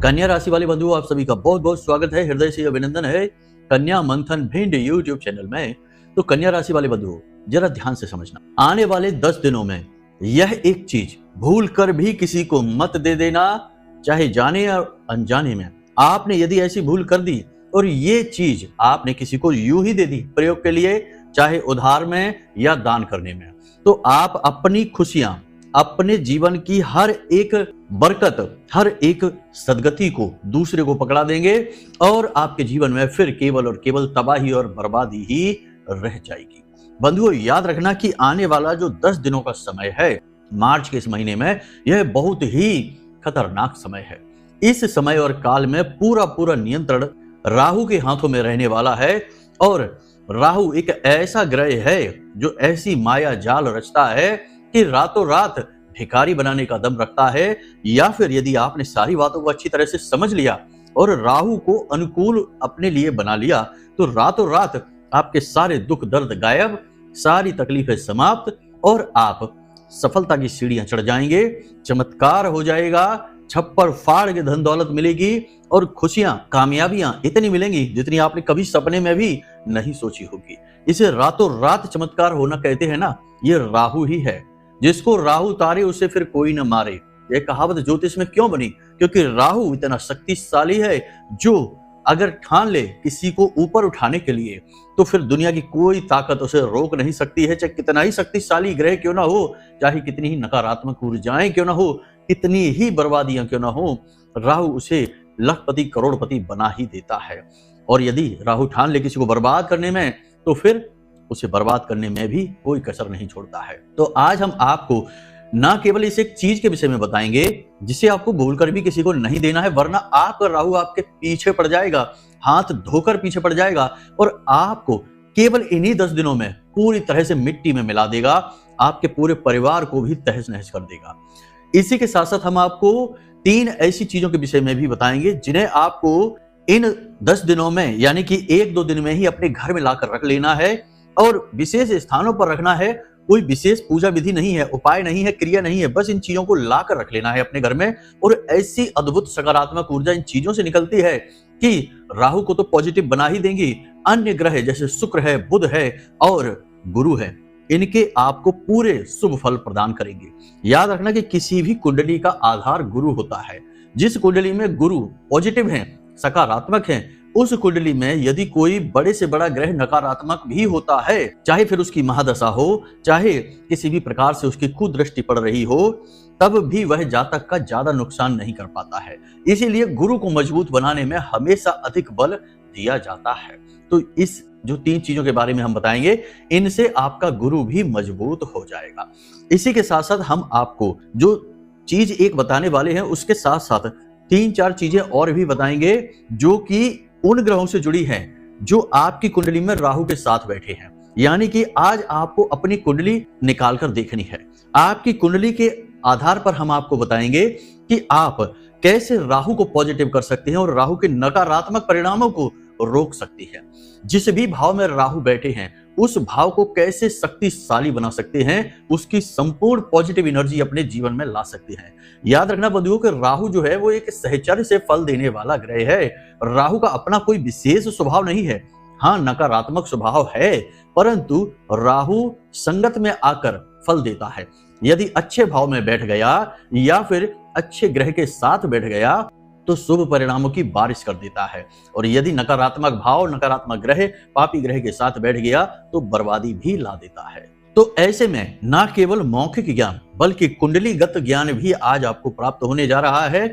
कन्या राशि वाले बंधुओं, आप सभी का बहुत बहुत स्वागत है, हृदय से अभिनंदन है कन्या मंथन भिंड यूट्यूब चैनल में। तो कन्या राशि वाले बंधुओं, जरा ध्यान से समझना, आने वाले 10 दिनों में यह एक चीज भूल कर भी किसी को मत दे देना, चाहे जाने या अनजाने में। आपने यदि ऐसी भूल कर दी और ये चीज आपने किसी को यूं ही दे दी प्रयोग के लिए, चाहे उधार में या दान करने में, तो आप अपनी खुशियां, अपने जीवन की हर एक बरकत, हर एक सदगति को दूसरे को पकड़ा देंगे और आपके जीवन में फिर केवल और केवल तबाही और बर्बादी ही रह जाएगी। बंधुओं, याद रखना कि आने वाला जो 10 दिनों का समय है, मार्च के इस महीने में, यह बहुत ही खतरनाक समय है। इस समय और काल में पूरा नियंत्रण राहु के हाथों में रहने वाला है और राहु एक ऐसा ग्रह है जो ऐसी माया जाल रचता है कि रातों रात भिखारी बनाने का दम रखता है। या फिर यदि आपने सारी बातों को अच्छी तरह से समझ लिया और राहु को अनुकूल अपने लिए बना लिया, तो रातों रात आपके सारे दुख दर्द गायब, सारी तकलीफें समाप्त और आप सफलता की सीढ़ियां चढ़ जाएंगे। चमत्कार हो जाएगा, छप्पर फाड़ के धन दौलत मिलेगी और खुशियां, कामयाबियां इतनी मिलेंगी जितनी आपने कभी सपने में भी नहीं सोची होगी। इसे रातों रात चमत्कार होना कहते हैं ना, ये राहु ही है। जिसको राहु तारे उसे फिर कोई न मारे, यह कहावत ज्योतिष में क्यों बनी? क्योंकि राहु इतना शक्तिशाली है जो अगर ठान ले किसी को ऊपर उठाने के लिए, तो फिर दुनिया की कोई ताकत उसे रोक नहीं सकती है। चाहे कितना ही शक्तिशाली ग्रह क्यों ना हो, चाहे कितनी ही नकारात्मक ऊर्जाएं क्यों ना हो, कितनी ही बर्बादियां क्यों ना हो, राहु उसे लखपति करोड़पति बना ही देता है। और यदि राहु ठान ले किसी को बर्बाद करने में, तो फिर उसे बर्बाद करने में भी कोई कसर नहीं छोड़ता है। तो आज हम आपको ना केवल इस एक चीज के विषय में बताएंगे जिसे आपको भूलकर भी किसी को नहीं देना है, वरना आपका राहु आपके पीछे पड़ जाएगा, हाथ धोकर पीछे पड़ जाएगा और आपको केवल इन्हीं 10 दिनों में पूरी तरह से मिट्टी में मिला देगा, आपके पूरे परिवार को भी तहस नहस कर देगा। इसी के साथ साथ हम आपको 3 ऐसी चीजों के विषय में भी बताएंगे जिन्हें आपको इन 10 दिनों में, यानी कि 1-2 दिन में ही अपने घर में लाकर रख लेना है और विशेष स्थानों पर रखना है। कोई विशेष पूजा विधि नहीं है, उपाय नहीं है, क्रिया नहीं है, बस इन चीजों को लाकर रख लेना है अपने घर में। और ऐसी अद्भुत सकारात्मक ऊर्जा इन चीजों से निकलती है कि राहु को तो पॉजिटिव बना ही देंगी, अन्य ग्रह जैसे शुक्र है, बुध है और गुरु है, इनके आपको पूरे शुभ फल प्रदान करेंगे। याद रखना कि किसी भी कुंडली का आधार गुरु होता है। जिस कुंडली में गुरु पॉजिटिव है, सकारात्मक है, उस कुंडली में यदि कोई बड़े से बड़ा ग्रह नकारात्मक भी होता है, चाहे फिर उसकी महादशा हो, चाहे किसी भी प्रकार से उसकी कुदृष्टि पड़ रही हो, तब भी वह जातक का ज्यादा नुकसान नहीं कर पाता है। इसीलिए गुरु को मजबूत बनाने में हमेशा अधिक बल दिया जाता है। तो इस जो 3 चीजों के बारे में हम बताएंगे, इनसे आपका गुरु भी मजबूत हो जाएगा। इसी के साथ साथ हम आपको जो चीज एक बताने वाले हैं, उसके साथ साथ 3-4 चीजें और भी बताएंगे जो कि उन ग्रहों से जुड़ी हैं जो आपकी कुंडली में राहु के साथ बैठे हैं। यानी कि आज आपको अपनी कुंडली निकालकर देखनी है। आपकी कुंडली के आधार पर हम आपको बताएंगे कि आप कैसे राहु को पॉजिटिव कर सकते हैं और राहु के नकारात्मक परिणामों को रोक सकती है। जिस भी भाव में राहु बैठे हैं, उस भाव को कैसे शक्तिशाली बना सकते हैं, उसकी संपूर्ण पॉजिटिव एनर्जी अपने जीवन में ला सकते हैं। याद रखना बंधुओं कि राहु जो है वो एक सहचर्य से फल देने वाला ग्रह है। राहु का अपना कोई विशेष स्वभाव नहीं है। हाँ, नकारात्मक स्वभाव है, परंतु राहु संगत में आकर फल देता है। यदि अच्छे भाव में बैठ गया या फिर अच्छे ग्रह के साथ बैठ गया तो शुभ परिणामों की बारिश कर देता है, और यदि नकारात्मक भाव, नकारात्मक ग्रह, पापी ग्रह के साथ बैठ गया तो बर्बादी भी ला देता है। तो ऐसे में ना केवल मौखिक ज्ञान बल्कि कुंडलीगत ज्ञान भी आज आपको प्राप्त होने जा रहा है।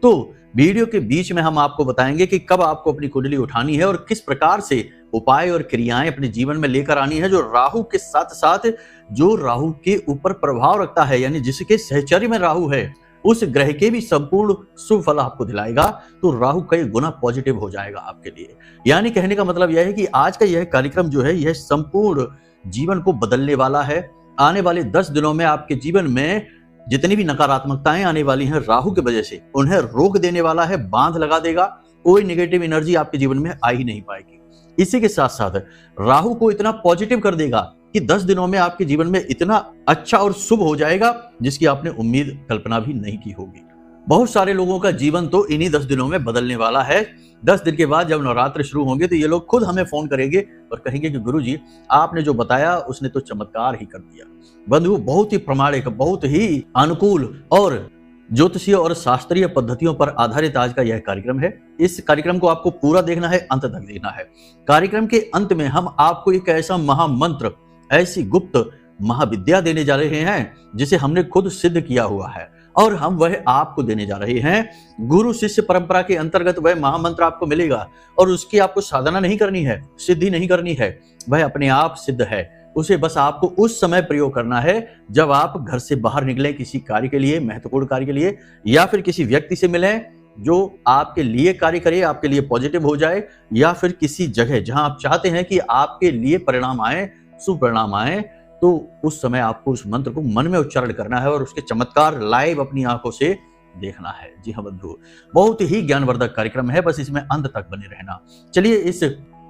तो वीडियो के बीच में हम आपको बताएंगे कि कब आपको अपनी कुंडली उठानी है और किस प्रकार से उपाय और क्रियाएं अपने जीवन में लेकर आनी है, जो राहु के साथ साथ जो राहु के ऊपर प्रभाव रखता है, यानी जिसके सहचर्य में राहु है, उस ग्रह के भी संपूर्ण शुभ फल आपको दिलाएगा। तो राहु कई गुना पॉजिटिव हो जाएगा आपके लिए। यानी कहने का मतलब यह है कि आज का यह कार्यक्रम जो है, यह संपूर्ण जीवन को बदलने वाला है। आने वाले 10 दिनों में आपके जीवन में जितनी भी नकारात्मकताएं आने वाली हैं राहु की वजह से, उन्हें रोक देने वाला है, बांध लगा देगा। कोई नेगेटिव एनर्जी आपके जीवन में आ ही नहीं पाएगी। इसी के साथ साथ राहु को इतना पॉजिटिव कर देगा कि 10 दिनों में आपके जीवन में इतना अच्छा और शुभ हो जाएगा जिसकी आपने उम्मीद कल्पना भी नहीं की होगी। बहुत सारे लोगों का जीवन तो इन्हीं 10 दिनों में बदलने वाला है। 10 दिन के बाद जब नवरात्र शुरू होंगे तो ये लोग खुद हमें फोन करेंगे और कहेंगे कि गुरुजी आपने जो बताया उसने तो चमत्कार ही कर दिया। बंधु, बहुत ही प्रामाणिक, बहुत ही अनुकूल और ज्योतिषीय और शास्त्रीय पद्धतियों पर आधारित आज का यह कार्यक्रम है। इस कार्यक्रम को आपको पूरा देखना है, अंत तक देखना है। कार्यक्रम के अंत में हम आपको एक ऐसा महामंत्र, ऐसी गुप्त महाविद्या देने जा रहे हैं जिसे हमने खुद सिद्ध किया हुआ है और हम वह आपको देने जा रहे हैं। गुरु शिष्य परंपरा के अंतर्गत वह महामंत्र आपको मिलेगा और उसकी आपको साधना नहीं करनी है, सिद्धि नहीं करनी है, वह अपने आप सिद्ध है। उसे बस आपको उस समय प्रयोग करना है जब आप घर से बाहर निकलें किसी कार्य के लिए, महत्वपूर्ण कार्य के लिए, या फिर किसी व्यक्ति से मिलें जो आपके लिए कार्य करे, आपके लिए पॉजिटिव हो जाए, या फिर किसी जगह जहां आप चाहते हैं कि आपके लिए परिणाम आए, शुभ परिणाम आए, तो उस समय आपको उस मंत्र को मन में उच्चारण करना है और उसके चमत्कार लाइव अपनी आंखों से देखना है। जी हाँ बंधु, बहुत ही ज्ञानवर्धक कार्यक्रम है, बस इसमें अंत तक बने रहना। चलिए इस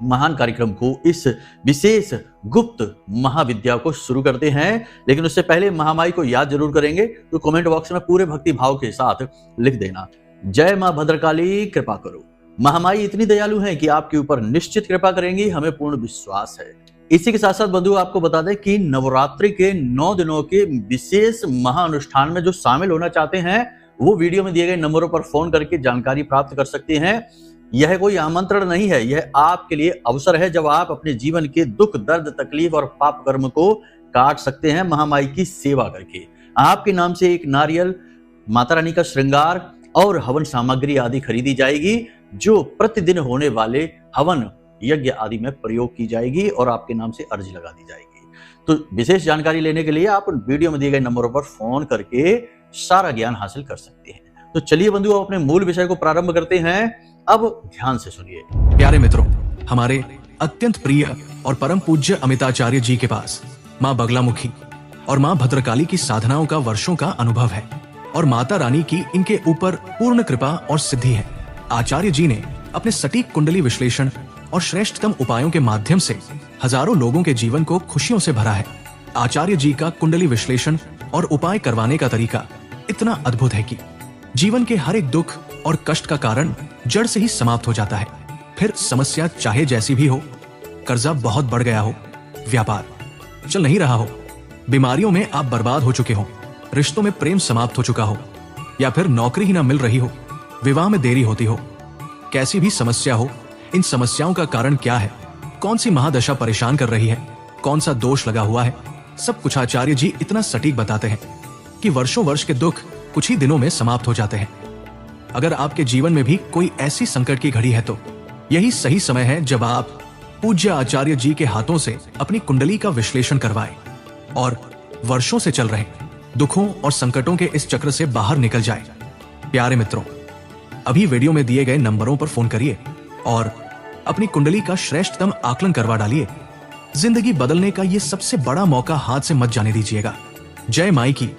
महान कार्यक्रम को, इस विशेष गुप्त महाविद्या को शुरू करते हैं। लेकिन उससे पहले महामाई को याद जरूर करेंगे तो कमेंट बॉक्स में पूरे भक्ति भाव के साथ लिख देना, जय मां भद्रकाली कृपा करो। महामाई इतनी दयालु हैं कि आपके ऊपर निश्चित कृपा करेंगी, हमें पूर्ण विश्वास है। इसी के साथ साथ बंधु आपको बता दें कि नवरात्रि के 9 दिनों के विशेष महाअनुष्ठान में जो शामिल होना चाहते हैं वो वीडियो में दिए गए नंबरों पर फोन करके जानकारी प्राप्त कर सकते हैं। यह कोई आमंत्रण नहीं है, यह आपके लिए अवसर है जब आप अपने जीवन के दुख, दर्द, तकलीफ और पाप कर्म को काट सकते हैं महामाई की सेवा करके। आपके नाम से एक नारियल, माता रानी का श्रृंगार और हवन सामग्री आदि खरीदी जाएगी जो प्रतिदिन होने वाले हवन यज्ञ आदि में प्रयोग की जाएगी और आपके नाम से अर्जी लगा दी जाएगी। तो विशेष जानकारी लेने के लिए आप वीडियो में दिए गए नंबरों पर फोन करके सारा ज्ञान हासिल कर सकते हैं। तो चलिए बंधु अपने मूल विषय को प्रारंभ करते हैं। अब ध्यान से सुनिए। प्यारे मित्रों, हमारे अत्यंत प्रिय और परम पूज्य अमिताचार्य जी के पास माँ बगलामुखी और माँ भद्रकाली की साधनाओं का वर्षों का अनुभव है और माता रानी की इनके ऊपर पूर्ण कृपा और सिद्धि है। आचार्य जी ने अपने सटीक कुंडली विश्लेषण और श्रेष्ठतम उपायों के माध्यम से हजारों लोगों के जीवन को खुशियों से भरा है। आचार्य जी का कुंडली विश्लेषण और उपाय करवाने का तरीका इतना अद्भुत है कि जीवन के हर एक दुख और कष्ट का कारण जड़ से ही समाप्त हो जाता है। फिर समस्या चाहे जैसी भी हो, कर्जा बहुत बढ़ गया हो, व्यापार चल नहीं रहा हो, बीमारियों में आप बर्बाद हो चुके हो, रिश्तों में प्रेम समाप्त हो चुका हो, या फिर नौकरी ही ना मिल रही हो, विवाह में देरी होती हो, कैसी भी समस्या हो, इन समस्याओं का कारण क्या है, कौन सी महादशा परेशान कर रही है, कौन सा दोष लगा हुआ है, सब कुछ आचार्य जी इतना सटीक बताते हैं कि वर्षों वर्ष के दुख कुछ ही दिनों में समाप्त हो जाते हैं। अगर आपके जीवन में भी कोई ऐसी संकट की घड़ी है तो यही सही समय है जब आप पूज्य आचार्य जी के हाथों से अपनी कुंडली का विश्लेषण करवाएं और वर्षों से चल रहे दुखों और संकटों के इस चक्र से बाहर निकल जाएं। प्यारे मित्रों, अभी वीडियो में दिए गए नंबरों पर फोन करिए और अपनी कुंडली का श्रेष्ठतम आकलन करवा डालिए। जिंदगी बदलने का ये सबसे बड़ा मौका हाथ से मत जाने दीजिएगा। जय माई की,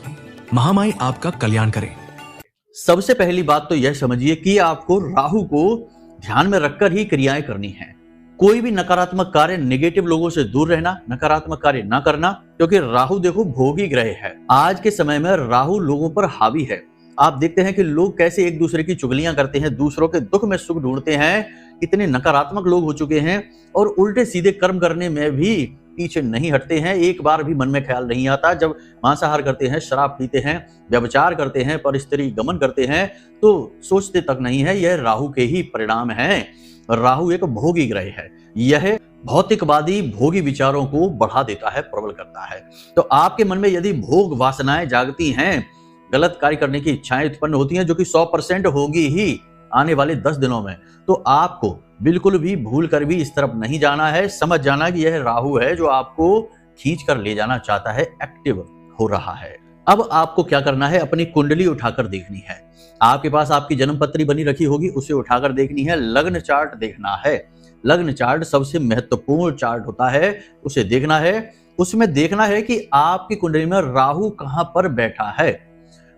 महामाई आपका कल्याण करे। सबसे पहली बात तो यह समझिए कि आपको राहु को ध्यान में रखकर ही क्रियाएं करनी है। कोई भी नकारात्मक कार्य, नेगेटिव लोगों से दूर रहना, नकारात्मक कार्य ना करना, क्योंकि राहु देखो भोगी ग्रह है। आज के समय में राहु लोगों पर हावी है। आप देखते हैं कि लोग कैसे एक दूसरे की चुगलियां करते हैं, दूसरों के दुख में सुख ढूंढते हैं। इतने नकारात्मक लोग हो चुके हैं और उल्टे सीधे कर्म करने में भी पीछे नहीं हटते हैं। एक बार भी मन में ख्याल नहीं आता, जब मांसाहार करते हैं, शराब पीते हैं, व्यभिचार करते हैं, परस्त्री गमन करते हैं, तो सोचते तक नहीं है यह राहु के ही परिणाम है। राहु एक भोगी ग्रह है। यह भौतिकवादी भोगी विचारों को बढ़ा देता है, प्रबल करता है। तो आपके मन में यदि भोग वासनाएं जागती हैं, गलत कार्य करने की इच्छाएं उत्पन्न होती हैं, जो कि 100% होगी ही आने वाले 10 दिनों में, तो आपको बिल्कुल भी भूल कर भी इस तरफ नहीं जाना है। समझ जाना कि यह राहु है जो आपको खींच कर ले जाना चाहता है, एक्टिव हो रहा है। अब आपको क्या करना है, अपनी कुंडली उठाकर देखनी है। आपके पास आपकी जन्म पत्री बनी रखी होगी, उसे उठाकर देखनी है। लग्न चार्ट देखना है। लग्न चार्ट सबसे महत्वपूर्ण चार्ट होता है, उसे देखना है। उसमें देखना है कि आपकी कुंडली में राहु कहां पर बैठा है।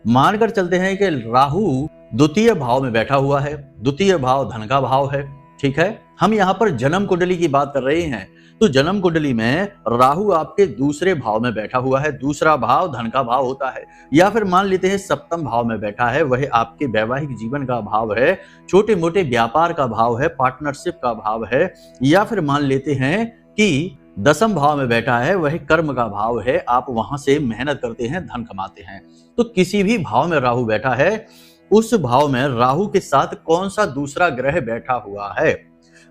मानकर चलते हैं कि राहु द्वितीय भाव में बैठा हुआ है। द्वितीय भाव धन का भाव है, ठीक है। हम यहाँ पर जन्म कुंडली की बात कर रहे हैं। तो जन्म कुंडली में राहु आपके दूसरे भाव में बैठा हुआ है। दूसरा भाव धन का भाव होता है, या फिर मान लेते हैं सप्तम भाव में बैठा है, वह आपके वैवाहिक जीवन का भाव है, छोटे मोटे व्यापार का भाव है, पार्टनरशिप का भाव है, या फिर मान लेते हैं कि दसम भाव में बैठा है, वह कर्म का भाव है, आप वहां से मेहनत करते हैं, धन कमाते हैं। तो किसी भी भाव में राहु बैठा है, उस भाव में राहु के साथ कौन सा दूसरा ग्रह बैठा हुआ है।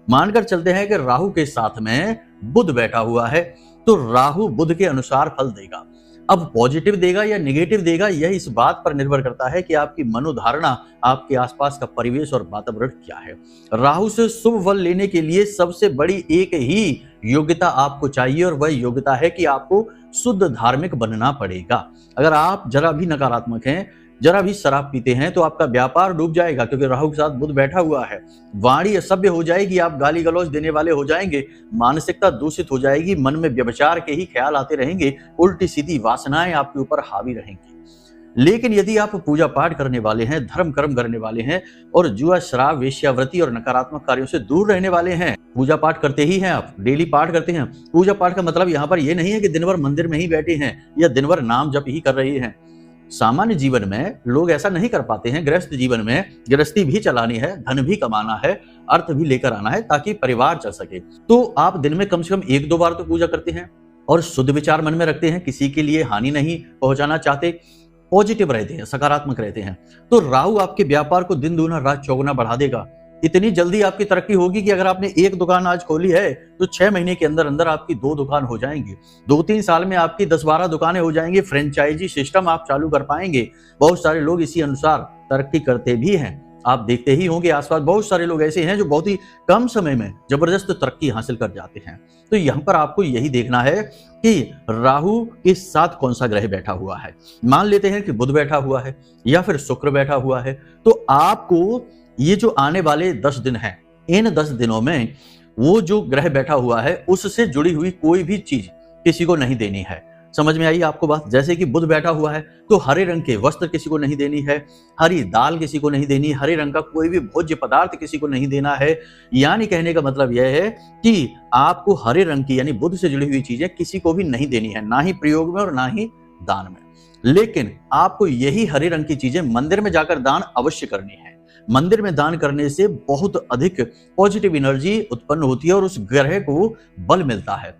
मानकर चलते हैं कि राहु के साथ में बुध बैठा हुआ है, तो राहु बुध के अनुसार फल देगा। अब पॉजिटिव देगा या नेगेटिव देगा, यह इस बात पर निर्भर करता है कि आपकी मनोधारणा, आपके आसपास का परिवेश और वातावरण क्या है। राहु से शुभ फल लेने के लिए सबसे बड़ी एक ही योग्यता आपको चाहिए, और वह योग्यता है कि आपको शुद्ध धार्मिक बनना पड़ेगा। अगर आप जरा भी नकारात्मक हैं, जरा भी शराब पीते हैं, तो आपका व्यापार डूब जाएगा, क्योंकि राहु के साथ बुध बैठा हुआ है। वाणी असभ्य हो जाएगी, आप गाली गलौज देने वाले हो जाएंगे, मानसिकता दूषित हो जाएगी, मन में व्यभिचार के ही ख्याल आते रहेंगे, उल्टी सीधी वासनाएं आपके ऊपर हावी रहेंगी। लेकिन यदि आप पूजा पाठ करने वाले हैं, धर्म कर्म करने वाले हैं, और जुआ, शराब, वेश्यावृत्ति और नकारात्मक कार्यों से दूर रहने वाले हैं, पूजा पाठ करते ही हैं, आप डेली पाठ करते हैं। पूजा पाठ का मतलब यहाँ पर यह नहीं है कि दिन भर मंदिर में ही बैठे हैं या दिन भर नाम जप ही कर रहे हैं। सामान्य जीवन में लोग ऐसा नहीं कर पाते हैं। गृहस्थ जीवन में गृहस्थी भी चलानी है, धन भी कमाना है, अर्थ भी लेकर आना है, ताकि परिवार चल सके। तो आप दिन में कम से कम 1-2 बार तो पूजा करते हैं और शुद्ध विचार मन में रखते हैं, किसी के लिए हानि नहीं पहुंचाना चाहते, पॉजिटिव रहते हैं, सकारात्मक रहते हैं। तो राहु आपके व्यापार को दिन दूना रात चौगुना बढ़ा देगा। इतनी जल्दी आपकी तरक्की होगी कि अगर आपने एक दुकान आज खोली है, तो 6 महीने के अंदर अंदर आपकी 2 दुकान हो जाएंगी। 2-3 साल में आपकी 10-12 दुकानें हो जाएंगी। फ्रेंचाइजी सिस्टम आप चालू कर पाएंगे। बहुत सारे लोग इसी अनुसार तरक्की करते भी हैं। आप देखते ही होंगे आसपास बहुत सारे लोग ऐसे हैं जो बहुत ही कम समय में जबरदस्त तरक्की हासिल कर जाते हैं। तो यहाँ पर आपको यही देखना है कि राहु के साथ कौन सा ग्रह बैठा हुआ है। मान लेते हैं कि बुध बैठा हुआ है या फिर शुक्र बैठा हुआ है, तो आपको ये जो आने वाले 10 दिन हैं, इन 10 दिनों में वो जो ग्रह बैठा हुआ है उससे जुड़ी हुई कोई भी चीज किसी को नहीं देनी है। समझ में आई आपको बात? जैसे कि बुध बैठा हुआ है, तो हरे रंग के वस्त्र किसी को नहीं देनी है, हरी दाल किसी को नहीं देनी, हरे रंग का कोई भी भोज्य पदार्थ किसी को नहीं देना है। यानी कहने का मतलब यह है कि आपको हरे रंग की यानी बुध से जुड़ी हुई चीजें किसी को भी नहीं देनी है, ना ही प्रयोग में और ना ही दान में। लेकिन आपको यही हरे रंग की चीजें मंदिर में जाकर दान अवश्य करनी है। मंदिर में दान करने से बहुत अधिक पॉजिटिव एनर्जी उत्पन्न होती है और उस ग्रह को बल मिलता है।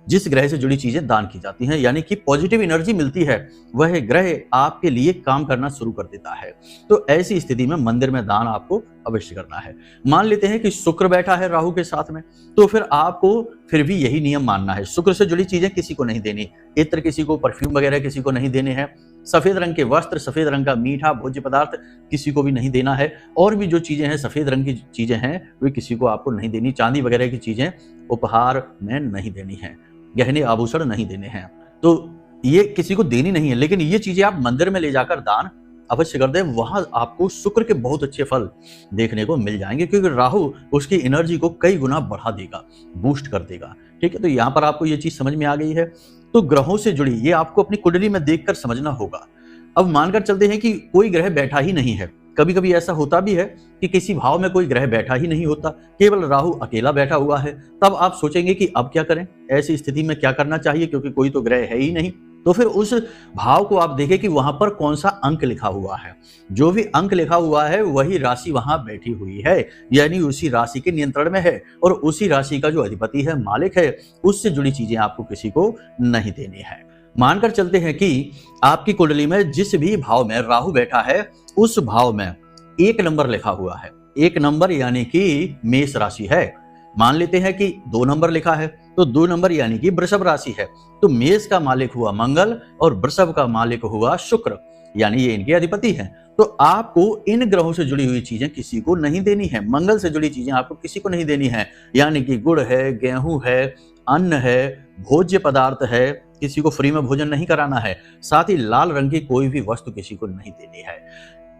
जिस ग्रह से जुड़ी चीजें दान की जाती हैं, यानी कि पॉजिटिव एनर्जी मिलती है, वह ग्रह आपके लिए काम करना शुरू कर देता है। तो ऐसी स्थिति में मंदिर में दान आपको अवश्य करना है। मान लेते हैं कि शुक्र बैठा है राहु के साथ में, तो फिर आपको फिर भी यही नियम मानना है, शुक्र से जुड़ी चीजें किसी को नहीं देनी, इत्र किसी को, परफ्यूम वगैरह किसी को नहीं देने हैं, सफेद रंग के वस्त्र, सफेद रंग का मीठा भोज्य पदार्थ किसी को भी नहीं देना है, और भी जो चीजें हैं सफेद रंग की चीजें हैं वे किसी को आपको नहीं देनी, चांदी वगैरह की चीजें उपहार में नहीं देनी है, गहने आभूषण नहीं देने हैं, तो ये किसी को देनी नहीं है। लेकिन ये चीजें आप मंदिर में ले जाकर दान अवश्य कर दें, वहां आपको शुक्र के बहुत अच्छे फल देखने को मिल जाएंगे, क्योंकि राहु उसकी एनर्जी को कई गुना बढ़ा देगा, बूस्ट कर देगा। ठीक है, तो यहाँ पर आपको ये चीज समझ में आ गई है। तो ग्रहों से जुड़ी ये आपको अपनी कुंडली में देखकर समझना होगा। अब मानकर चलते हैं कि कोई ग्रह बैठा ही नहीं है, कभी कभी ऐसा होता भी है कि किसी भाव में कोई ग्रह बैठा ही नहीं होता, केवल राहु अकेला बैठा हुआ है, तब आप सोचेंगे कि अब क्या करें, ऐसी स्थिति में क्या करना चाहिए, क्योंकि कोई तो ग्रह है ही नहीं। तो फिर उस भाव को आप देखें कि वहां पर कौन सा अंक लिखा हुआ है, जो भी अंक लिखा हुआ है वही राशि वहां बैठी हुई है, यानी उसी राशि के नियंत्रण में है, और उसी राशि का जो अधिपति है, मालिक है, उससे जुड़ी चीजें आपको किसी को नहीं देनी है। मानकर चलते हैं कि आपकी कुंडली में जिस भी भाव में राहु बैठा है, उस भाव में 1 नंबर लिखा हुआ है। 1 नंबर यानी कि मेष राशि है। मान लेते हैं कि 2 नंबर लिखा है, तो 2 नंबर यानी कि वृषभ राशि है। तो मेष का मालिक हुआ मंगल और वृषभ का मालिक हुआ शुक्र, यानी ये इनके अधिपति हैं। तो आपको इन ग्रहों से जुड़ी हुई चीजें किसी को नहीं देनी है। मंगल से जुड़ी चीजें आपको किसी को नहीं देनी है, यानी कि गुड़ है, गेहूं है, अन्न है, भोज्य पदार्थ है, किसी को फ्री में भोजन नहीं कराना है। साथ ही लाल रंग की कोई भी वस्तु किसी को नहीं देनी है।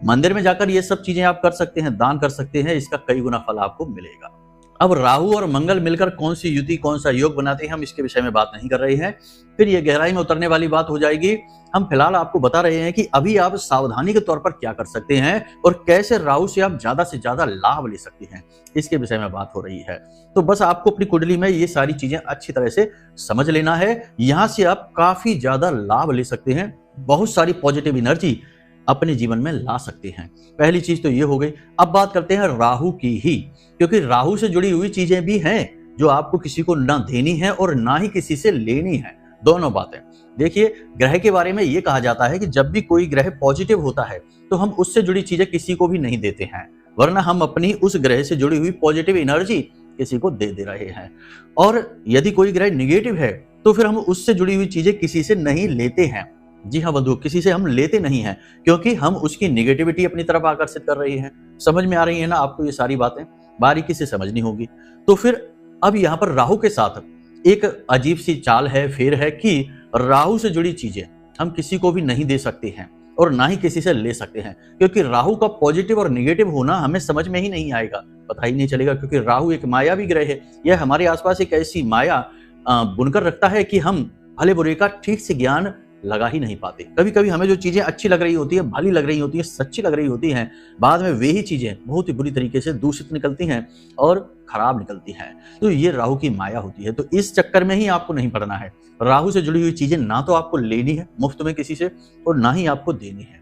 मंदिर में जाकर ये सब चीजें आप कर सकते हैं, दान कर सकते हैं, इसका कई गुना फल आपको मिलेगा। अब राहु और मंगल मिलकर कौन सी युति, कौन सा योग बनाते हैं, हम इसके विषय में बात नहीं कर रहे हैं, फिर ये गहराई में उतरने वाली बात हो जाएगी। हम फिलहाल आपको बता रहे हैं कि अभी आप सावधानी के तौर पर क्या कर सकते हैं और कैसे राहु से आप ज्यादा से ज्यादा लाभ ले सकते हैं, इसके विषय में बात हो रही है। तो बस आपको अपनी कुंडली में ये सारी चीजें अच्छी तरह से समझ लेना है, यहां से आप काफी ज्यादा लाभ ले सकते हैं, बहुत सारी पॉजिटिव एनर्जी अपने जीवन में ला सकते हैं। पहली चीज तो ये हो गई। अब बात करते हैं राहु की ही, क्योंकि राहु से जुड़ी हुई चीजें भी हैं जो आपको किसी को ना देनी है और ना ही किसी से लेनी है, दोनों बातें। देखिए, ग्रह के बारे में ये कहा जाता है कि जब भी कोई ग्रह पॉजिटिव होता है तो हम उससे जुड़ी चीजें किसी को भी नहीं देते हैं, वरना हम अपनी उस ग्रह से जुड़ी हुई पॉजिटिव एनर्जी किसी को दे रहे हैं। और यदि कोई ग्रह निगेटिव है तो फिर हम उससे जुड़ी हुई चीजें किसी से नहीं लेते हैं। जी हाँ बंधु, किसी से हम लेते नहीं हैं, क्योंकि हम उसकी निगेटिविटी अपनी तरफ आकर्षित कर रही हैं। समझ में आ रही है ना आपको? ये सारी बातें बारीकी से समझनी होगी। तो फिर अब यहाँ पर राहु के साथ एक अजीब सी चाल है, फेर है कि राहु से जुड़ी चीजें हम किसी को भी नहीं दे सकते हैं और ना ही किसी से ले सकते हैं, क्योंकि राहु का पॉजिटिव और निगेटिव होना हमें समझ में ही नहीं आएगा, पता ही नहीं चलेगा, क्योंकि राहु एक मायावी ग्रह है। यह हमारे आसपास एक ऐसी माया बुनकर रखता है कि हम भले बुरे का ठीक से ज्ञान लगा ही नहीं पाते। कभी कभी हमें जो चीजें अच्छी लग रही होती है, भली लग रही होती है, सच्ची लग रही होती हैं, बाद में वे ही चीजें बहुत ही बुरी तरीके से दूषित निकलती हैं और खराब निकलती हैं। तो ये राहु की माया होती है। तो इस चक्कर में ही आपको नहीं पड़ना है। राहु से जुड़ी हुई चीजें ना तो आपको लेनी है मुफ्त में किसी से और ना ही आपको देनी है।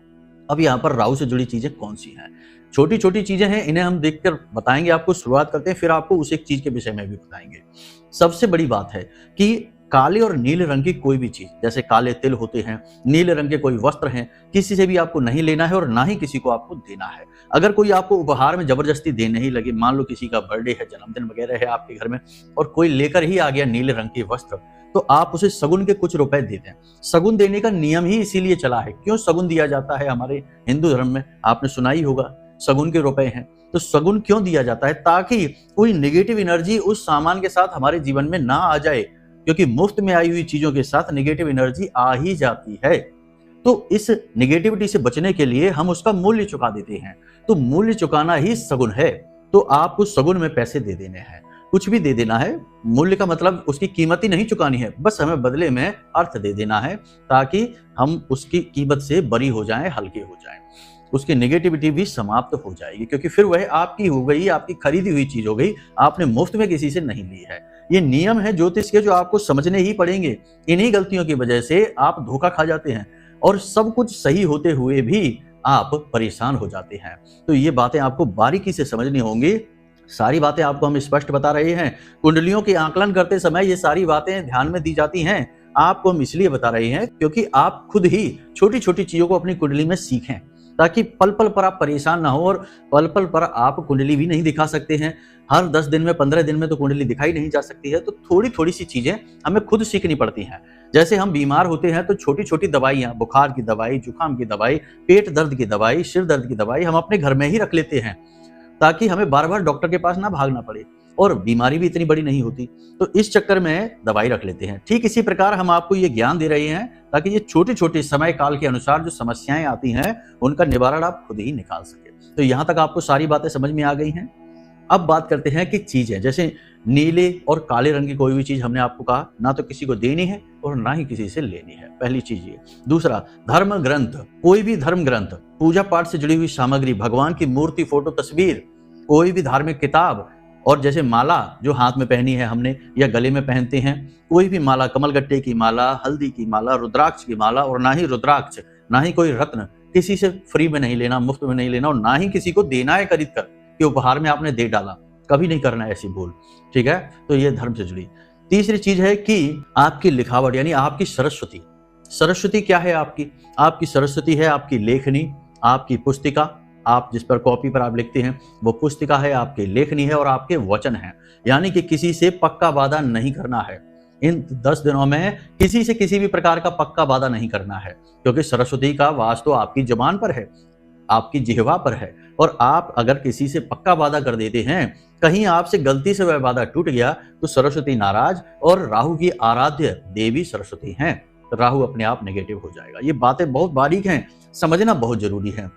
अब यहाँ पर राहु से जुड़ी चीजें कौन सी हैं? छोटी छोटी चीजें हैं, इन्हें हम देखकर बताएंगे आपको। शुरुआत करते हैं, फिर आपको उस एक चीज के विषय में भी बताएंगे। सबसे बड़ी बात है कि काले और नीले रंग की कोई भी चीज, जैसे काले तिल होते हैं, नीले रंग के कोई वस्त्र हैं, किसी से भी आपको नहीं लेना है और ना ही किसी को आपको देना है। अगर कोई आपको उपहार में जबरदस्ती देने ही लगे, मान लो किसी का बर्थडे है, जन्मदिन वगैरह है आपके घर में और कोई लेकर ही आ गया नीले रंग के वस्त्र, तो आप उसे सगुन के कुछ रुपए दे दें। सगुन देने का नियम ही इसीलिए चला है। क्यों सगुन दिया जाता है हमारे हिंदू धर्म में? आपने सुना ही होगा, सगुन के रुपए हैं। तो सगुन क्यों दिया जाता है? ताकि कोई नेगेटिव एनर्जी उस सामान के साथ हमारे जीवन में ना आ जाए, क्योंकि मुफ्त में आई हुई चीजों के साथ नेगेटिव एनर्जी आ ही जाती है। तो इस नेगेटिविटी से बचने के लिए हम उसका मूल्य चुका देते हैं। तो मूल्य चुकाना ही सगुन है। तो आपको सगुन में पैसे दे देने हैं, कुछ भी दे देना है। मूल्य का मतलब उसकी कीमत ही नहीं चुकानी है, बस हमें बदले में अर्थ दे देना है, ताकि हम उसकी कीमत से बरी हो जाएं, हल्के हो जाएं। उसकी नेगेटिविटी भी समाप्त हो जाएगी, क्योंकि फिर वह आपकी हो गई, आपकी खरीदी हुई चीज हो गई, आपने मुफ्त में किसी से नहीं ली है। ये नियम है ज्योतिष के, जो आपको समझने ही पड़ेंगे। इन्हीं गलतियों की वजह से आप धोखा खा जाते हैं और सब कुछ सही होते हुए भी आप परेशान हो जाते हैं। तो ये बातें आपको बारीकी से समझनी होंगी। सारी बातें आपको हम स्पष्ट बता रहे हैं। कुंडलियों के आकलन करते समय ये सारी बातें ध्यान में दी जाती हैं। आपको हम इसलिए बता रहे हैं क्योंकि आप खुद ही छोटी छोटी चीजों को अपनी कुंडली में सीखें, ताकि पल पल पर आप परेशान ना हो और पल पल पर आप कुंडली भी नहीं दिखा सकते हैं। हर 10 दिन में 15 दिन में तो कुंडली दिखाई नहीं जा सकती है। तो थोड़ी थोड़ी सी चीजें हमें खुद सीखनी पड़ती हैं। जैसे हम बीमार होते हैं तो छोटी छोटी दवाइयां, बुखार की दवाई, जुकाम की दवाई, पेट दर्द की दवाई, सिर दर्द की दवाई हम अपने घर में ही रख लेते हैं, ताकि हमें बार बार डॉक्टर के पास ना भागना पड़े, और बीमारी भी इतनी बड़ी नहीं होती। तो इस चक्कर में दवाई रख लेते हैं। ठीक इसी प्रकार हम आपको ये ज्ञान दे रहे हैं, ताकि ये छोटे छोटे समय काल के अनुसार जो समस्याएं आती हैं उनका निवारण आप खुद ही निकाल सके। तो यहाँ तक आपको सारी बातें समझ में आ गई हैं। अब बात करते हैं कि चीजें, जैसे नीले और काले रंग की कोई भी चीज हमने आपको कहा, ना तो किसी को देनी है और ना ही किसी से लेनी है, पहली चीज ये। दूसरा, धर्म ग्रंथ, कोई भी धर्म ग्रंथ, पूजा पाठ से जुड़ी हुई सामग्री, भगवान की मूर्ति, फोटो, तस्वीर, कोई भी धार्मिक किताब, और जैसे माला जो हाथ में पहनी है हमने या गले में पहनते हैं, कोई भी माला, कमलगट्टे की माला, हल्दी की माला, रुद्राक्ष की माला, और ना ही रुद्राक्ष, ना ही कोई रत्न किसी से फ्री में नहीं लेना, मुफ्त में नहीं लेना, और ना ही किसी को देना है खरीद कर कि उपहार में आपने दे डाला, कभी नहीं करना है ऐसी भूल। ठीक है, तो ये धर्म से जुड़ी। तीसरी चीज है कि आपकी लिखावट, यानी आपकी सरस्वती। सरस्वती क्या है आपकी? आपकी सरस्वती है आपकी लेखनी, आपकी पुस्तिका, आप जिस पर कॉपी पर आप लिखते हैं वो पुस्तिका है, आपकी लेखनी है, और आपके वचन है। यानी कि किसी से पक्का वादा नहीं करना है। इन 10 दिनों में किसी से किसी भी प्रकार का पक्का वादा नहीं करना है, क्योंकि सरस्वती का वास तो आपकी जुबान पर है, आपकी जिह्वा पर है। और आप अगर किसी से पक्का वादा कर देते हैं, कहीं आपसे गलती से वह वादा टूट गया, तो सरस्वती नाराज, और राहु की आराध्य देवी सरस्वती हैं। राहु अपने आप नेगेटिव हो जाएगा। ये बातें बहुत बारीक हैं, समझना बहुत जरूरी है।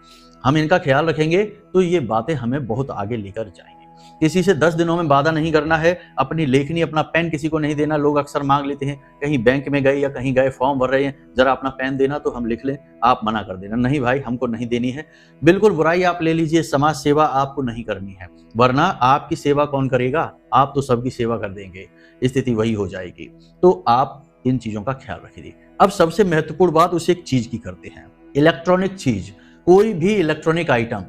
हम इनका ख्याल रखेंगे तो ये बातें हमें बहुत आगे लेकर जाएंगी। किसी से 10 दिनों में वादा नहीं करना है, अपनी लेखनी अपना पेन किसी को नहीं देना। लोग अक्सर मांग लेते हैं, कहीं बैंक में गए या कहीं गए फॉर्म भर रहे हैं, जरा अपना पेन देना तो हम लिख लें, आप मना कर देना, नहीं भाई हमको नहीं देनी है। बिल्कुल बुराई आप ले लीजिए, समाज सेवा आपको नहीं करनी है, वरना आपकी सेवा कौन करेगा, आप तो सबकी सेवा कर देंगे, स्थिति वही हो जाएगी। तो आप इन चीजों का ख्याल रखिए। अब सबसे महत्वपूर्ण बात उसे एक चीज की करते हैं, इलेक्ट्रॉनिक चीज, कोई भी इलेक्ट्रॉनिक आइटम,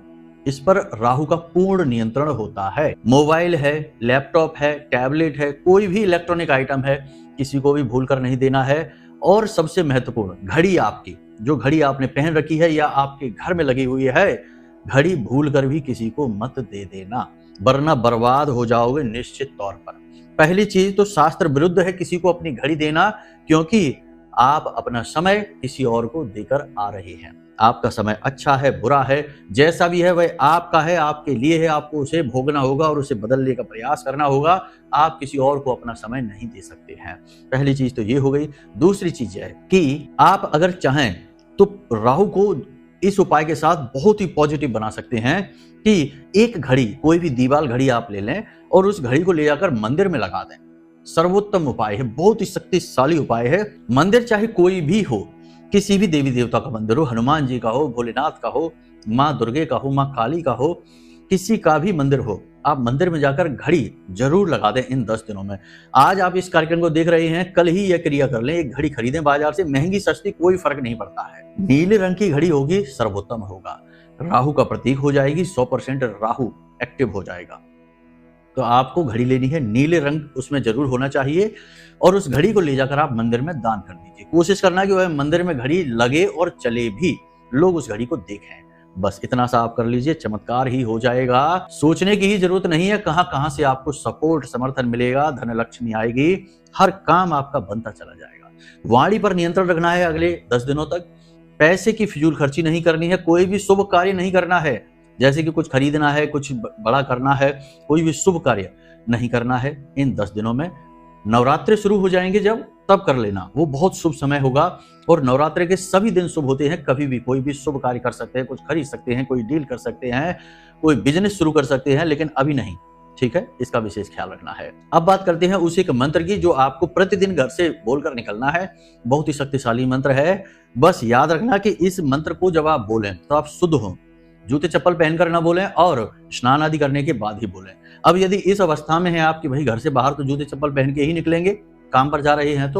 इस पर राहु का पूर्ण नियंत्रण होता है। मोबाइल है, लैपटॉप है, टैबलेट है, कोई भी इलेक्ट्रॉनिक आइटम है, किसी को भी भूल कर नहीं देना है। और सबसे महत्वपूर्ण, घड़ी आपकी, जो घड़ी आपने पहन रखी है या आपके घर में लगी हुई है, घड़ी भूल कर भी किसी को मत दे देना, वरना बर्बाद हो जाओगे निश्चित तौर पर। पहली चीज तो शास्त्र विरुद्ध है किसी को अपनी घड़ी देना, क्योंकि आप अपना समय किसी और को देकर आ रहे हैं। आपका समय अच्छा है, बुरा है, जैसा भी है वह आपका है, आपके लिए है, आपको उसे भोगना होगा और उसे बदलने का प्रयास करना होगा। आप किसी और को अपना समय नहीं दे सकते हैं। पहली चीज तो ये हो गई। दूसरी चीज है कि आप अगर चाहें तो राहु को इस उपाय के साथ बहुत ही पॉजिटिव बना सकते हैं कि एक घड़ी, कोई भी दीवाल घड़ी आप ले लें और उस घड़ी को ले जाकर मंदिर में लगा दें। सर्वोत्तम उपाय है, बहुत ही शक्तिशाली उपाय है। मंदिर चाहे कोई भी हो, किसी भी देवी देवता का मंदिर हो, हनुमान जी का हो, भोलेनाथ का हो, माँ दुर्गे का हो, माँ काली का हो, किसी का भी मंदिर हो, आप मंदिर में जाकर घड़ी जरूर लगा दें इन 10 दिनों में। आज आप इस कार्यक्रम को देख रहे हैं, कल ही यह क्रिया कर लें, एक घड़ी खरीदें बाजार से, महंगी सस्ती कोई फर्क नहीं पड़ता है। नीले रंग की घड़ी होगी, सर्वोत्तम होगा, राहु का प्रतीक हो जाएगी, 100% राहु एक्टिव हो जाएगा। तो आपको घड़ी लेनी है, नीले रंग उसमें जरूर होना चाहिए, और उस घड़ी को ले जाकर आप मंदिर में दान कर दीजिए। कोशिश करना कि वह मंदिर में घड़ी लगे और चले भी, लोग उस घड़ी को देखें। बस इतना सा आप कर लीजिए, चमत्कार ही हो जाएगा। सोचने की ही जरूरत नहीं है कहां कहां से आपको सपोर्ट, समर्थन मिलेगा, धन लक्ष्मी आएगी, हर काम आपका बनता चला जाएगा। वाणी पर नियंत्रण रखना है अगले 10 दिनों तक। पैसे की फिजूल खर्ची नहीं करनी है, कोई भी शुभ कार्य नहीं करना है, जैसे कि कुछ खरीदना है, कुछ बड़ा करना है, कोई भी शुभ कार्य नहीं करना है इन 10 दिनों में। नवरात्रि शुरू हो जाएंगे जब, तब कर लेना, वो बहुत शुभ समय होगा। और नवरात्रि के सभी दिन शुभ होते हैं, कभी भी कोई भी शुभ कार्य कर सकते हैं, कुछ खरीद सकते हैं, कोई डील कर सकते हैं, कोई बिजनेस शुरू कर सकते हैं, लेकिन अभी नहीं, ठीक है, इसका विशेष ख्याल रखना है। अब बात करते हैं उस एक मंत्र की जो आपको प्रतिदिन घर से बोलकर निकलना है। बहुत ही शक्तिशाली मंत्र है। बस याद रखना कि इस मंत्र को जब आप बोलें तो आप शुद्ध हो, जूते चप्पल पहनकर ना बोलें और स्नान आदि करने के बाद ही बोलें। अब यदि इस अवस्था में है आपकी भाई घर से बाहर, तो जूते चप्पल पहन के ही निकलेंगे, काम पर जा रहे हैं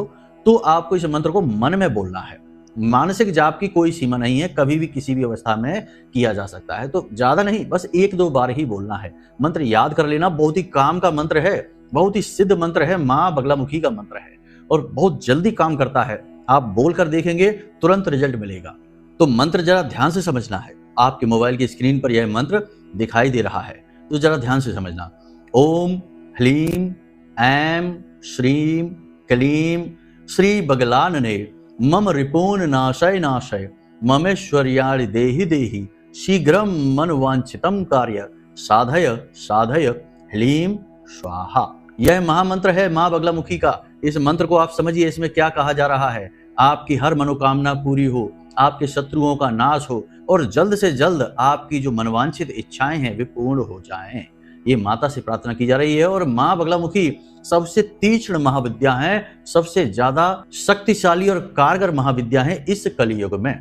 तो आपको इस मंत्र को मन में बोलना है। मानसिक जाप की कोई सीमा नहीं है, कभी भी किसी भी अवस्था में किया जा सकता है। तो ज्यादा नहीं, बस 1-2 बार ही बोलना है। मंत्र याद कर लेना, बहुत ही काम का मंत्र है, बहुत ही सिद्ध मंत्र है, माँ बगलामुखी का मंत्र है और बहुत जल्दी काम करता है। आप बोलकर देखेंगे, तुरंत रिजल्ट मिलेगा। तो मंत्र जरा ध्यान से समझना है। आपके मोबाइल की स्क्रीन पर यह मंत्र दिखाई दे रहा है, तो जरा ध्यान से समझना। ओम ह्लीम ऐं श्रीम क्लीम श्री बगलानने मम रिपून नाशय नाशय ममेश्वर्याणि देहि देहि शीघ्रम मनवांछितम कार्य साधय साधय ह्लीम स्वाहा। यह महामंत्र है माँ बगलामुखी का। इस मंत्र को आप समझिए, इसमें क्या कहा जा रहा है। आपकी हर मनोकामना पूरी हो, आपके शत्रुओं का नाश हो और जल्द से जल्द आपकी जो मनवांछित इच्छाएं हैं वे पूर्ण हो जाएं। ये माता से प्रार्थना की जा रही है। और माँ बगलामुखी सबसे तीक्ष्ण महाविद्या है, सबसे ज्यादा शक्तिशाली और कारगर महाविद्या है इस कलियुग में।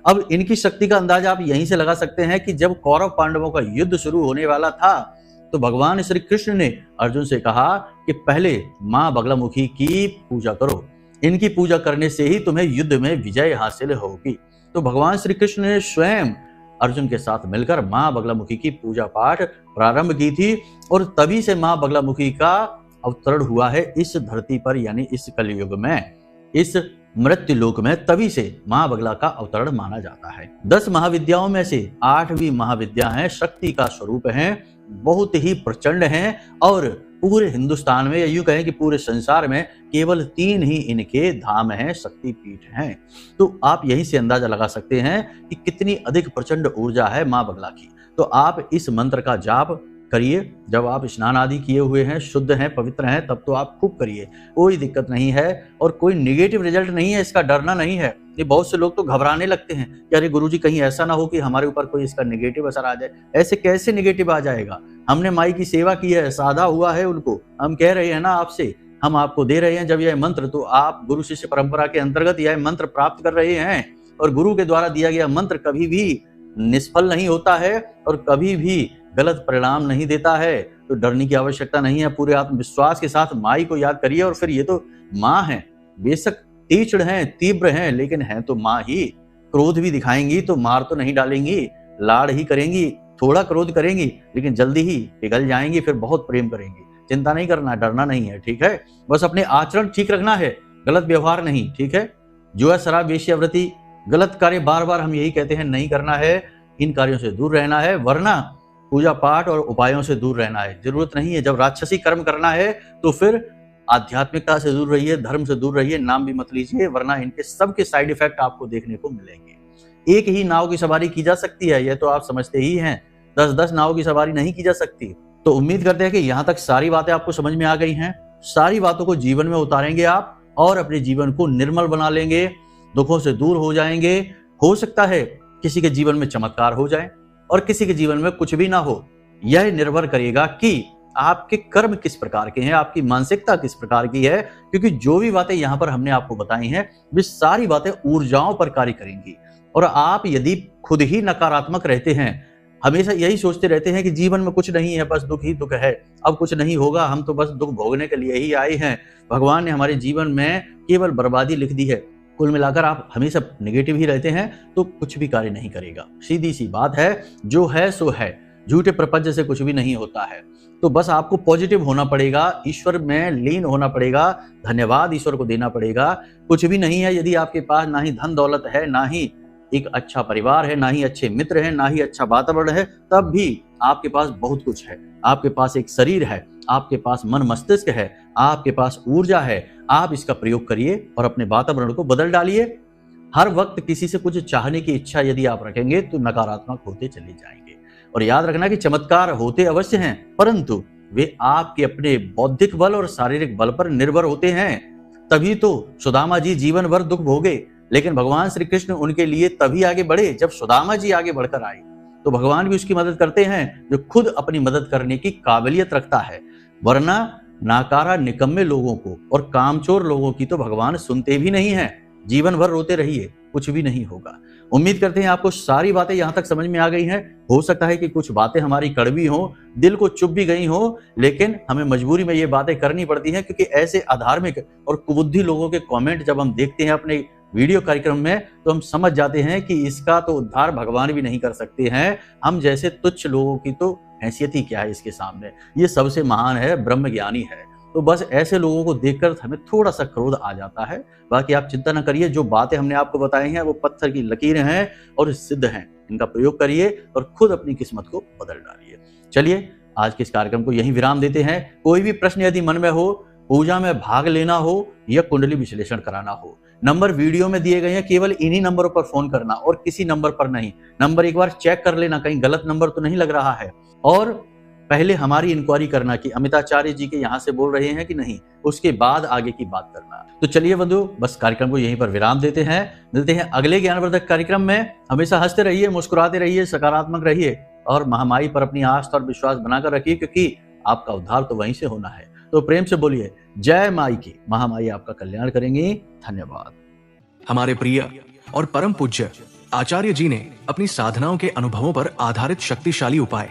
अब इनकी शक्ति का अंदाजा आप यहीं से लगा सकते हैं कि जब कौरव पांडवों का युद्ध शुरू होने वाला था तो भगवान श्री कृष्ण ने अर्जुन से कहा कि पहले माँ बगलामुखी की पूजा करो, इनकी पूजा करने से ही तुम्हें युद्ध में विजय हासिल होगी। तो भगवान श्री कृष्ण ने स्वयं अर्जुन के साथ मिलकर माँ बगलामुखी की पूजा पाठ प्रारंभ की थी और तभी से माँ बगलामुखी का अवतरण हुआ है इस धरती पर, यानी इस कलयुग में, इस मृत्यु लोक में। तभी से माँ बगला का अवतरण माना जाता है। 10 महाविद्याओं में से 8वीं महाविद्या है, शक्ति का स्वरूप है, बहुत ही प्रचंड हैं और पूरे हिंदुस्तान में या यूं कहें कि पूरे संसार में केवल 3 ही इनके धाम हैं, शक्तिपीठ हैं। तो आप यहीं से अंदाजा लगा सकते हैं कि कितनी अधिक प्रचंड ऊर्जा है माँ बगला की। तो आप इस मंत्र का जाप करिए। जब आप स्नान आदि किए हुए हैं, शुद्ध हैं, पवित्र हैं, तब तो आप खूब करिए, कोई दिक्कत नहीं है और कोई निगेटिव रिजल्ट नहीं है, इसका डरना नहीं है। ये बहुत से लोग तो घबराने लगते हैं कि अरे गुरुजी कहीं ऐसा ना हो कि हमारे ऊपर कोई इसका निगेटिव असर आ जाए। ऐसे कैसे निगेटिव आ जाएगा? हमने माई की सेवा की है, साधा हुआ है उनको, हम कह रहे हैं ना आपसे, हम आपको दे रहे हैं जब यह मंत्र, तो आप गुरु शिष्य परंपरा के अंतर्गत यह मंत्र प्राप्त कर रहे हैं। और गुरु के द्वारा दिया गया मंत्र कभी भी निष्फल नहीं होता है और कभी भी गलत परिणाम नहीं देता है। तो डरने की आवश्यकता नहीं है, पूरे आत्मविश्वास के साथ माई को याद करिए। और फिर ये तो माँ है, बेशक तीक्ष्ण हैं, तीव्र हैं, लेकिन हैं तो माँ ही। क्रोध भी दिखाएंगी तो मार तो नहीं डालेंगी, लाड़ ही करेंगी, थोड़ा क्रोध करेंगी, लेकिन जल्दी ही पिघल जाएंगी, फिर बहुत प्रेम करेंगी। चिंता नहीं करना, डरना नहीं है, ठीक है। बस अपने आचरण ठीक रखना है, गलत व्यवहार नहीं, ठीक है। जो है शराब, वेश्यावृत्ति, गलत कार्य बार बार हम यही कहते हैं नहीं करना है, इन कार्यों से दूर रहना है, वरना पूजा पाठ और उपायों से दूर रहना है, जरूरत नहीं है। जब राक्षसी कर्म करना है तो फिर आध्यात्मिकता से दूर रहिए, धर्म से दूर रहिए, नाम भी मत लीजिए, वरना इनके सबके साइड इफेक्ट आपको देखने को मिलेंगे। एक ही नाव की सवारी की जा सकती है, यह तो आप समझते ही हैं, 10-10 नाव की सवारी नहीं की जा सकती। तो उम्मीद करते हैं कि यहाँ तक सारी बातें आपको समझ में आ गई हैं। सारी बातों को जीवन में उतारेंगे आप और अपने जीवन को निर्मल बना लेंगे, दुखों से दूर हो जाएंगे। हो सकता है किसी के जीवन में चमत्कार हो जाए और किसी के जीवन में कुछ भी ना हो। यह निर्भर करेगा कि आपके कर्म किस प्रकार के हैं, आपकी मानसिकता किस प्रकार की है, क्योंकि जो भी बातें यहाँ पर हमने आपको बताई हैं वे सारी बातें ऊर्जाओं पर कार्य करेंगी। और आप यदि खुद ही नकारात्मक रहते हैं, हमेशा यही सोचते रहते हैं कि जीवन में कुछ नहीं है, बस दुख ही दुख है, अब कुछ नहीं होगा, हम तो बस दुख भोगने के लिए ही आए हैं, भगवान ने हमारे जीवन में केवल बर्बादी लिख दी है, कुल मिलाकर आप हमेशा नेगेटिव ही रहते हैं, तो कुछ भी कार्य नहीं करेगा। सीधी सी बात है, जो है सो है, झूठे प्रपंच से कुछ भी नहीं होता है। तो बस आपको पॉजिटिव होना पड़ेगा, ईश्वर में लीन होना पड़ेगा, धन्यवाद ईश्वर को देना पड़ेगा। कुछ भी नहीं है यदि आपके पास ना ही धन दौलत है, ना ही एक अच्छा परिवार है, ना ही अच्छे मित्र हैं, ना ही अच्छा वातावरण है, तब भी आपके पास बहुत कुछ है। आपके पास एक शरीर है, आपके पास मन मस्तिष्क है, आपके पास ऊर्जा है। आप इसका प्रयोग करिए और अपने वातावरण को बदल डालिए। हर वक्त किसी से कुछ चाहने की इच्छा यदि आप रखेंगे तो नकारात्मक होते चले जाएंगे। और याद रखना कि चमत्कार होते अवश्य हैं, परंतु वे आपके अपने बौद्धिक बल और शारीरिक बल पर निर्भर होते हैं। तभी तो सुदामा जी जीवन भर दुख भोगे, लेकिन भगवान श्री कृष्ण उनके लिए तभी आगे बढ़े जब सुदामा जी आगे बढ़कर आए। तो भगवान भी उसकी मदद करते हैं जो खुद अपनी मदद करने की काबिलियत रखता है, वरना नाकारा निकम्मे लोगों को और कामचोर लोगों की तो भगवान सुनते भी नहीं है। जीवन भर रोते रहिए, कुछ भी नहीं होगा। उम्मीद करते हैं आपको सारी बातें यहाँ तक समझ में आ गई हैं। हो सकता है कि कुछ बातें हमारी कड़वी हों, दिल को चुभ भी गई हों, लेकिन हमें मजबूरी में ये बातें करनी पड़ती हैं, क्योंकि ऐसे अधार्मिक और कुबुद्धि लोगों के कमेंट जब हम देखते हैं अपने वीडियो कार्यक्रम में, तो हम समझ जाते हैं कि इसका तो उद्धार भगवान भी नहीं कर सकते हैं। हम जैसे तुच्छ लोगों की तो हैसियत ही क्या है इसके सामने, ये सबसे महान है, ब्रह्म ज्ञानी है। तो बस ऐसे लोगों को देखकर हमें थोड़ा सा क्रोध आ जाता है। बाकी आप चिंता न करिए, जो बातें हमने आपको बताई हैं वो पत्थर की लकीरें हैं और सिद्ध हैं। इनका प्रयोग करिए और खुद अपनी किस्मत को बदल डालिए। चलिए आज के इस कार्यक्रम को यहीं विराम देते हैं। कोई भी प्रश्न यदि मन में हो, पूजा में भाग लेना हो या कुंडली विश्लेषण कराना हो, नंबर वीडियो में दिए गए हैं, केवल इन्हीं नंबरों पर फोन करना और किसी नंबर पर नहीं। नंबर एक बार चेक कर लेना, कहीं गलत नंबर तो नहीं लग रहा है। और पहले हमारी इंक्वायरी करना कि अमिताचार्य जी के यहाँ से बोल रहे हैं कि नहीं, उसके बाद आगे की बात करना। तो चलिए बंधु, बस कार्यक्रम को यहीं पर विराम देते हैं। मिलते हैं अगले ज्ञानवर्धक कार्यक्रम में। हमेशा हंसते रहिए, मुस्कुराते रहिए, सकारात्मक रहिए और महामाई पर अपनी आस्था और विश्वास बनाकर रखिए, क्योंकि आपका उद्धार तो वहीं से होना है। तो प्रेम से बोलिए जय माई की। महामाई आपका कल्याण करेंगी। धन्यवाद। हमारे प्रिय और परम पूज्य आचार्य जी ने अपनी साधनाओं के अनुभवों पर आधारित शक्तिशाली उपाय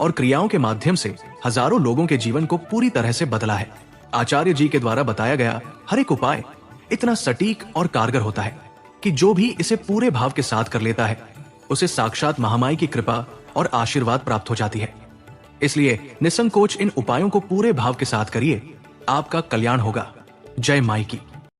और क्रियाओं के माध्यम से हजारों लोगों के जीवन को पूरी तरह से बदला है। आचार्य जी के द्वारा बताया गया हर एक उपाय इतना सटीक और कारगर होता है कि जो भी इसे पूरे भाव के साथ कर लेता है, उसे साक्षात महामाई की कृपा और आशीर्वाद प्राप्त हो जाती है। इसलिए निसंकोच इन उपायों को पूरे भाव के साथ करिए, आपका कल्याण होगा। जय माई की।